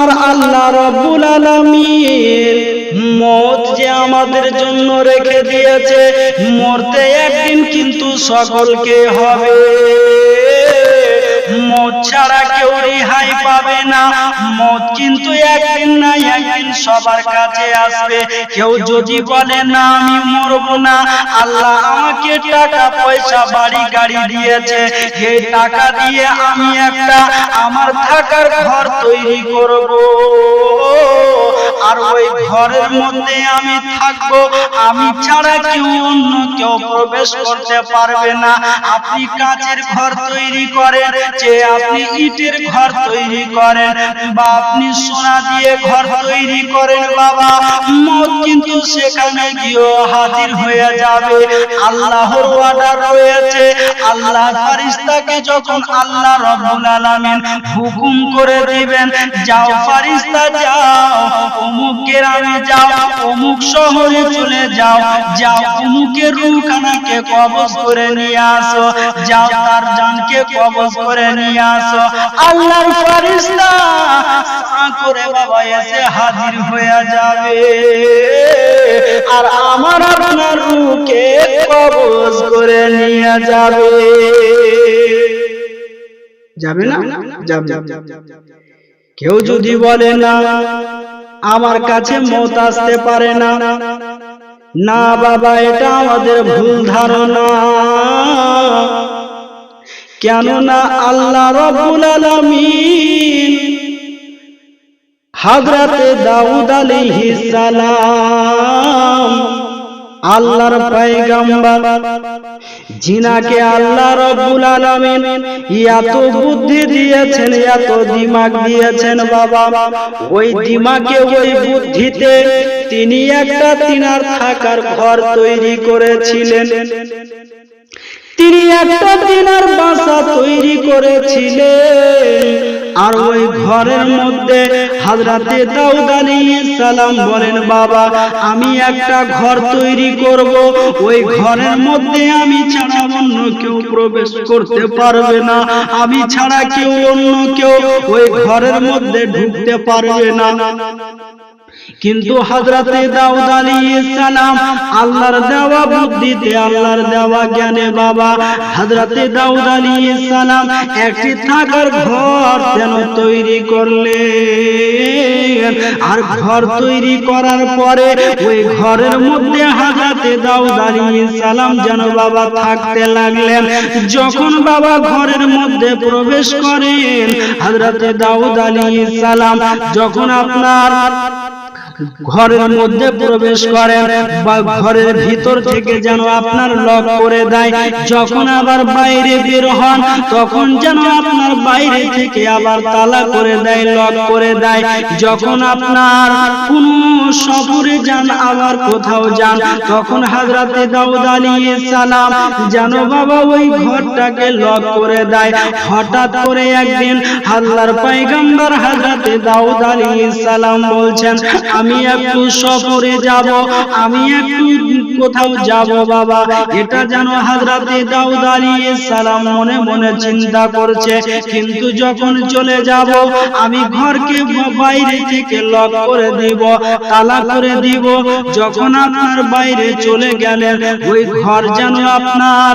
আর আল্লাহ রাব্বুল আলামিন মওত যে আমাদের জন্য রেখে দিয়েছে, মরতে একদিন কিন্তু সকলকে হবে। মওত ছাড়া কেউ রেহাই পাবে না। মওত কিন্তু একদিন না একদিন সবার কাছে আসবে। কেউ যদি বলে না আমি মরব না, আল্লাহ আমাকে টাকা পয়সা বাড়ি গাড়ি দিয়েছে, এই টাকা দিয়ে আমি একটা আমার থাকার ঘর তৈরি করব, আর ওই ঘরের মধ্যে আমি থাকব, আমি ছাড়া কেউ অন্য কেউ প্রবেশ করতে পারবে না। আপনি কাচের ঘর তৈরি করেন, যে আপনি ইটের ঘর তৈরি করেন, বা আপনি সোনা দিয়ে ঘর তৈরি করেন, বাবা মওত কিন্তু সেখানে গিয়ে হাজির হয়ে যাবে। আল্লাহর অর্ডার রয়েছে, আল্লাহ ফেরেশতাকে যখন আল্লাহ রাব্বুল আলামিন হুকুম করে দিবেন, যাও ফেরেশতা যাও অমুক গ্রামে যাও, অমুক শহরে চলে যাও, যাও অমুকের রূহখানাকে কবজ করে নিয়ে আসো, যাও তার জানকে কবজ করে নিয়ে আসো। আল্লাহর ফেরেশতা করে বাবা এসে হাজির হয়ে যাবে, আর আমার আপনার রূহকে কবজ করে নিয়ে যাবে। যাবে না? যাবে। কেউ যদি বলে না আমার কাছে মওত আসতে পারে না, না বাবা, এটা আমাদের ভুল ধারণা। কেননা আল্লাহ রাব্বুল আলামিন হযরতে দাউদ আলাইহিস সালাম, আল্লাহর পয়গম্বর, জিনাকে আল্লাহ রাব্বুল আলামিন এত বুদ্ধি দিয়েছেন, এত দিমাগ দিয়েছেন বাবা, ওই দিমাগে ওই বুদ্ধিতে তিনি একটা তিনার থাকার ঘর তৈরি করেছিলেন, তিনি একটা তিনার বাসা তৈরি করেছিলেন। আর ওই ঘরের মধ্যে হযরতে দাউদ আলাইহিস সালাম বলেন, বাবা আমি একটা ঘর তৈরি করব, ওই ঘরের মধ্যে আমি ছাড়া অন্য কেউ প্রবেশ করতে পারবে না, আমি ছাড়া কেউ অন্য কেউ ওই ঘরের মধ্যে ঢুকতে পারবে না। কিন্তু হযরতে দাউদ আলাইহিস সালাম আল্লাহর দেওয়া বুদ্ধিতে, আল্লাহর দেওয়া জ্ঞানে বাবা হযরতে দাউদ আলাইহিস সালাম একটি থাকার ঘর যেন তৈরি করলেন। আর ঘর তৈরি করার পরে ওই ঘরের মধ্যে হযরতে দাউদ আলাইহিস সালাম যেন বাবা থাকতে লাগলেন। যখন বাবা ঘরের মধ্যে প্রবেশ করেন হযরতে দাউদ আলাইহিস সালাম, যখন আপনার ঘরের মধ্যে প্রবেশ করেন বা ঘরের ভিতর থেকে যেন আপনার লক করে দেয়, যখন আবার বাইরে বের হন তখন যেন আপনার বাইরে থেকে আবার তালা করে দেয়, লক করে দেয়। যখন আপনার কোন সফরে যান, আবার কোথাও যান, তখন হযরতে দাউদ আলাইহিস সালাম যেন বাবা ওই ঘরটাকে লক করে দেয়। হঠাৎ করে একদিন আল্লাহর পয়গম্বর হযরতে দাউদ আলাইহিস সালাম বলছেন, আমি একটু সফরে যাব, আমি একটু কোথাও যাব বাবা। এটা যেন হযরতে দাউদ আলাইহিস সালাম মনে মনে চিন্তা করছে, কিন্তু যখন চলে যাব আমি ঘরকে বাইরে থেকে লক করে দিব, তালা করে দিব। যখন আপনার বাইরে চলে গেলেন ওই ঘর যেন আপনার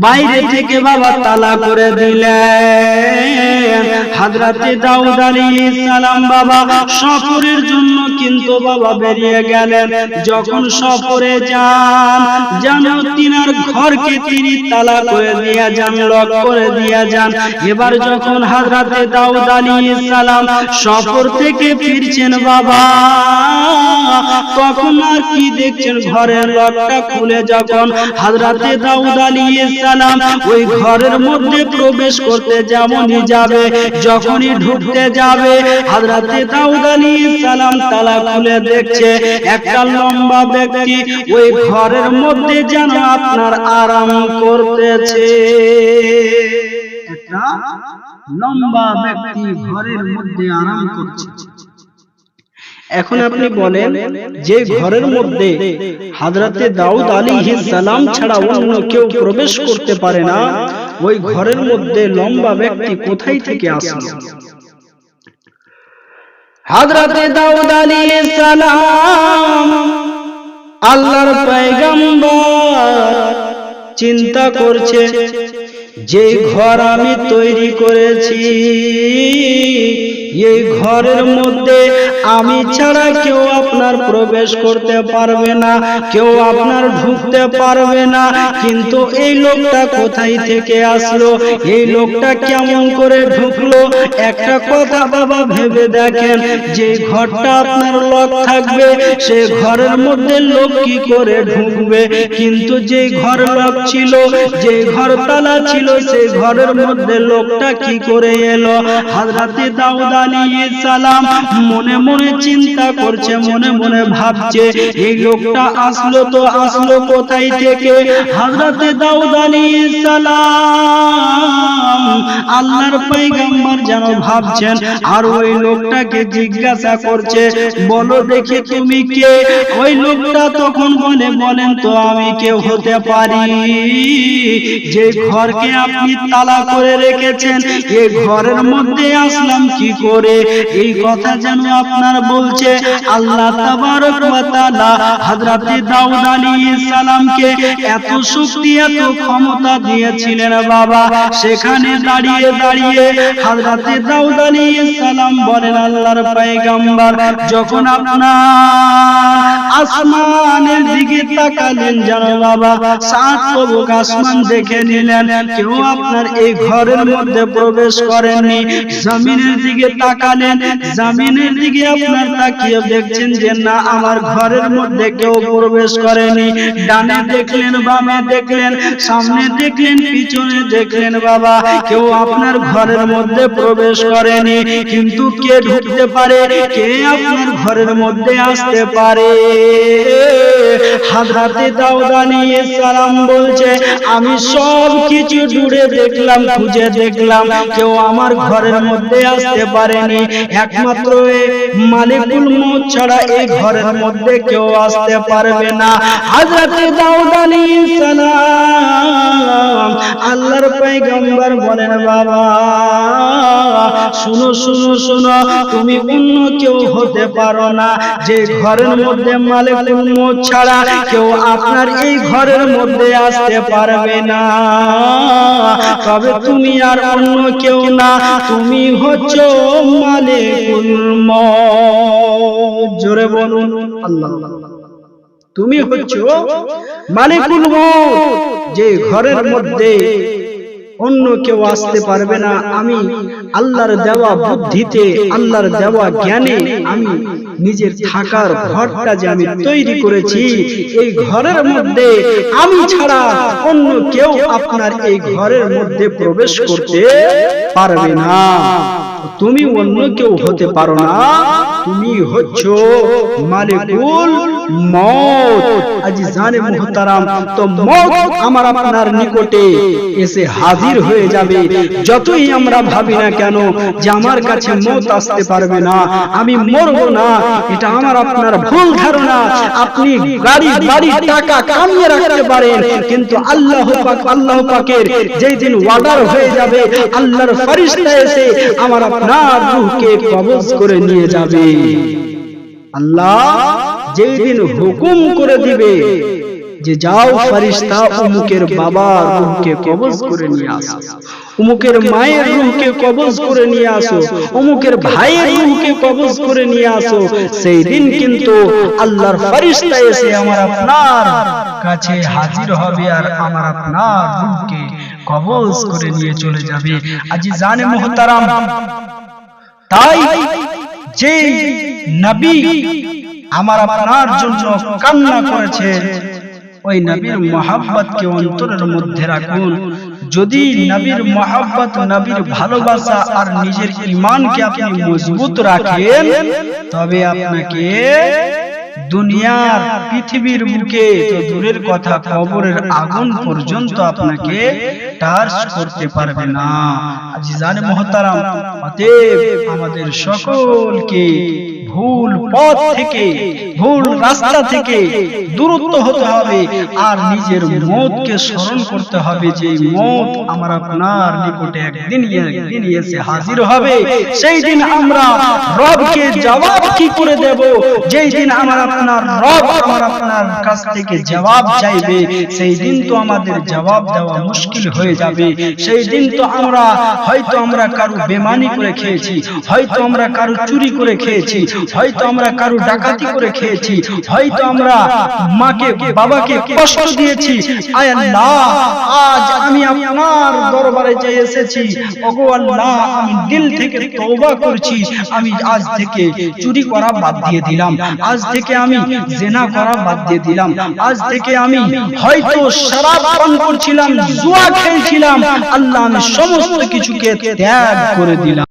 বাইরে থেকে বাবা তালা করে দিলেন। হযরতে দাউদ আলাইহিস সালাম বাবা সফরের জন্য কিন্তু বাবা বেরিয়ে গেলেন। যখন সফরে যান, যেন তিনার ঘরকে তিনি তালা করে দিয়ে যান, লক করে দিয়ে যান। এবার যখন হযরতে দাউদ আলাইহিস সালাম সফর থেকে ফিরছেন বাবা, তখন আর কি দেখছেন, ঘরের লকটা খুলে যখন হযরতে দাউদ আলাইহিস সালাম ওই ঘরের মধ্যে প্রবেশ করতে যেমনই যাবে, যখনই ঢুকতে যাবে হযরতে দাউদ আলাইহিস সালাম তালা খুলে দেখছে একটা লম্বা ব্যক্তি ওই ঘরের মধ্যে যেন আপনার আরাম করতেছে। একটা লম্বা ব্যক্তি ঘরের মধ্যে আরাম করছে। এখন আপনি বলেন, যে ঘরের মধ্যে হযরতে দাউদ আলাইহিস সালাম ছাড়া অন্য কেউ প্রবেশ করতে পারে না, ওই ঘরের মধ্যে লম্বা ব্যক্তি কোথায় থেকে আসলো? হযরতে দাউদ আলাইহিস সালাম আল্লাহর পয়গম্বর চিন্তা করছে, যে ঘর আমি তৈরি করেছি এই ঘরের মধ্যে আমি ছাড়া কেউ আপনার প্রবেশ করতে পারবে না, কেউ আপনার ঢুকতে পারবে না। কিন্তু এই লোকটা কোথায় থেকে আসলো, এই লোকটা কেমন করে ঢুকলো? একটা কথা বাবা ভেবে দেখেন, যে ঘরটা আপনার লক থাকবে সে ঘরের মধ্যে লোক কি করে ঢুকবে? কিন্তু যে ঘর লক ছিল, যে ঘর তালা ছিল, সেই ঘরের মধ্যে লোকটা কি করে এলো? হযরতে দাউদ আলাইহিস সালাম মনে মনে চিন্তা করছে, মনে মনে ভাবছে, এই লোকটা আসলো তো আসলো কোথায় থেকে? হযরতে দাউদ আলাইহিস সালাম আল্লাহর পয়গম্বর যেন ভাবছেন, আর ওই লোকটাকে জিজ্ঞাসা করছে, বলো দেখি তুমি কে? ওই লোকটা তখন বলেন তো আমি কে হতে পারি? যে ঘরকে আপনি তালা করে রেখেছেন এই ঘরের মধ্যে আসলাম কি করে? এই কথা যেন আপনার বলছে আল্লাহ তাবারক ওয়া তাআলা হযরতে দাউদ আলাইহিস সালামকে এত শক্তি এত ক্ষমতা দিয়েছিলেন বাবা। সেখানে দাঁড়িয়ে দাঁড়িয়ে হযরতে দাউদ আলাইহিস সালাম বলেন, আল্লাহর পয়গম্বর যখন আপনার আসমানের দিকে তাকালেন জানো বাবা, সাত তবক আসমান দেখে নিলেন, কেউ আপনার এই ঘরের মধ্যে প্রবেশ করেননি। জমিনের দিকে তাকালেন, জমিনের দিকে আপনার তাকিয়ে দেখছেন যে না, আমার ঘরের মধ্যে কেউ প্রবেশ করেনি। ডানে দেখলেন, বামে দেখলেন, সামনে দেখলেন, পিছনে দেখলেন বাবা, কেউ আপনার ঘরের মধ্যে প্রবেশ করেনি। কিন্তু কে ঢুকতে পারে? কে আপনার ঘরের মধ্যে আসতে পারে? হযরতে দাউদ আলাইহিস সালাম বলছে, আমি সব কিছু দূরে দেখলাম, খুঁজে দেখলাম, কেউ আমার ঘরের মধ্যে আসতে পারেনি। একমাত্র মালিকুল মউত ছাড়া এই ঘরের মধ্যে কেউ আসতে পারবে না। হযরতে দাউদ আলাইহিস সালাম আল্লাহর পয়গম্বর বলেন, বাবা শুনো শুনো শুনো, তুমি অন্য কেউ হতে পারো না। যে ঘরের মধ্যে মালিকুল মউত ছাড়া কেউ আপনার এই ঘরের মধ্যে আসতে পারবে না। তবে তুমি আর অন্য কেউ না, তুমি হচ্ছো মালিকুল মউত। জোরে বলুন আল্লাহ। তুমি হচ্ছো মালিকুল মউত, যে ঘরের মধ্যে অন্য কেউ আসতে পারবে না। আমি আল্লাহর দেওয়া বুদ্ধিতে, আল্লাহর দেওয়া জ্ঞানে আমি নিজের থাকার ঘরটা যে আমি তৈরি করেছি, এই ঘরের মধ্যে আমি ছাড়া অন্য কেউ আপনার এই ঘরের মধ্যে প্রবেশ করতে পারবে না। তুমি অন্য কেউ হতে পারো না, তুমি হচ্ছো মালিকুল মউত। আজিজানে মুহতারাম, তো মউত আমার আপনার নিকটে এসে হাজির হয়ে যাবে। যতই আমরা ভাবি না কেন যে আমার কাছে মউত আসতে পারবে না, আমি মরবো না, এটা আমার আপনার ভুল ধারণা। আপনি গাড়ি বাড়ি টাকা কামিয়ে রাখতে পারেন, কিন্তু আল্লাহ পাকের যেই দিন ওয়াদার হয়ে যাবে, আল্লাহর ফেরেশতা এসে আমার আপনার রূহকে কবজ করে নিয়ে যাবে। আল্লাহ যেই দিন হুকুম করে দিবে যে যাও ফেরেশতা অমুকের বাবার রূহকে কবজ করে নিয়ে আসো, অমুকের মায়ের রূহকে কবজ করে নিয়ে আসো, অমুকের ভাইয়ের রূহকে কবজ করে নিয়ে আসো, সেই দিন কিন্তু আল্লাহর ফেরেশতা এসে আমার আপনার কাছে হাজির হবে আর আমার আপনার রূহকে কবজ করে নিয়ে চলে যাবে। আজিজানে মুহতারাম, তাই যে নবী আমার আপনার জন্য কান্না করেছে, ওই নবীর মহব্বতকে অন্তরের মধ্যে রাখুন। যদি নবীর মহব্বত, নবীর ভালোবাসা আর নিজের ঈমানকে আপনি মজবুত রাখেন, তবে আপনাকে দুনিয়ার পৃথিবীর বুকে তো দূরের কথা, কবরের আগুন পর্যন্ত আপনাকে টাচ করতে পারবে না। আজিজানে মুহতারাম, অতএব আমাদের সকলকে ভুল পথ থেকে, ভুল রাস্তা থেকে দূরত্ব হতে হবে আর নিজের মওতকে স্মরণ করতে হবে যে মওত আমার আপনার নিকটে একদিন এসে হাজির হবে। সেই দিন আমরা রবকে জবাব কি করে দেব? যেই দিন আমার আপনার রব আমার আপনার কাছ থেকে জবাব চাইবে, সেই দিন তো আমাদের জবাব দেওয়া মুশকিল হয়ে যাবে। সেই দিন তো হয়তো আমরা কারো বেমানি করে খেয়েছি, হয়তো আমরা কারো চুরি করে খেয়েছি, হয়তো আমরা কারো ডাকাতি করে খেয়েছি, হয়তো আমরা মাকে বাবাকে কষ্ট দিয়েছি। আয় আল্লাহ, আজ আমি আপনার দরবারে যে এসেছি, ওগো আল্লাহ, আমি দিল থেকে তওবা করছি। আমি আজ থেকে চুরি করা বাদ দিয়ে দিলাম, আজ থেকে আমি জিনা করা বাদ দিয়ে দিলাম, আজ থেকে আমি হয়তো শরাব পান করছিলাম, জুয়া খেলছিলাম, আল্লাহ আমি সমস্ত কিছুকে ত্যাগ করে দিলাম।